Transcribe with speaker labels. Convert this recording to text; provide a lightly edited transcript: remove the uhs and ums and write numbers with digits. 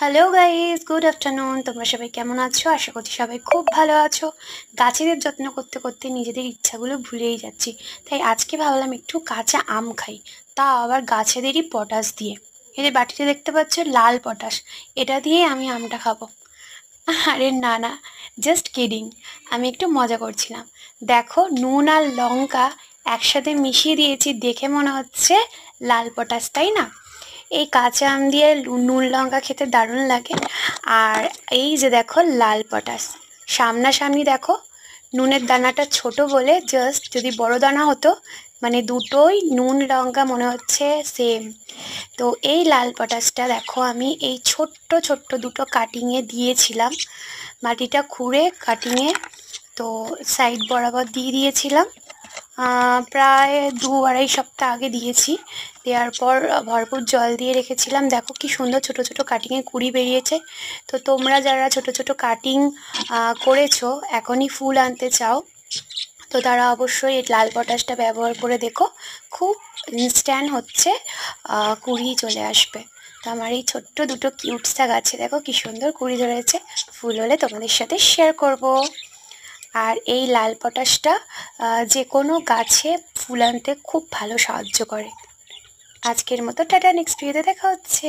Speaker 1: Hello guys, good afternoon. তোমরা সবাই কেমন আছো? আশা করছি সবাই খুব ভালো আছো। গাছেদের যত্ন করতে করতে নিজেদের ইচ্ছাগুলো ভুলেই যাচ্ছি। তাই আজকে ভাবলাম একটু কাঁচা আম খাই, তা আবার গাছেদেরই পটাশ দিয়ে। এই যে বাটিতে দেখতে পাচ্ছ, লাল পটাশ, এটা দিয়ে আমি আমটা খাবো। আরে না না, জাস্ট কিডিং, আমি একটু মজা করছিলাম। দেখো, নুন আর লঙ্কা একসাথে মিশিয়ে দিয়েছি, দেখে মনে হচ্ছে লাল পটাশ, তাই না? এই কাঁচা আম দিয়ে নুন লঙ্কা খেতে দারুণ লাগে। আর এই যে দেখো লাল পটাশ, সামনাসামনি দেখো। নুনের দানাটা ছোট বলে জাস্ট, যদি বড় দানা হতো, মানে দুটোই নুন লঙ্কা মনে হচ্ছে সেম। তো এই লাল পটাশটা দেখো, আমি এই ছোট্ট ছোট্ট দুটো কাটিংয়ে দিয়েছিলাম, মাটিটা খুঁড়ে কাটিংয়ে। তো সাইড বরাবর দিয়ে দিয়েছিলাম। প্রায় 2-2.5 সপ্তাহ আগে দিয়েছি। দেওয়ার পর ভরপুর জল দিয়ে রেখেছিলাম। দেখো কি সুন্দর ছোট ছোট কাটিংয়ে কুঁড়ি বেরিয়েছে। তো তোমরা যারা ছোট ছোট কাটিং করেছো, এখনই ফুল আনতে চাও, তো তারা অবশ্যই এই লাল পটাশটা ব্যবহার করে দেখো। খুব ইনস্ট্যান্ট হচ্ছে, কুঁড়ি চলে আসবে। তো আমার এই ছোট্ট দুটো কিউটসা গাছে দেখো কি সুন্দর কুঁড়ি ধরেছে। ফুল হলে তোমাদের সাথে শেয়ার করব। আর এই লাল পটাশটা যে কোনো গাছে ফুল আনতে খুব ভালো সাহায্য করে। আজকের মতো টাটা, নেক্সট ভিডিওতে দেখা হচ্ছে।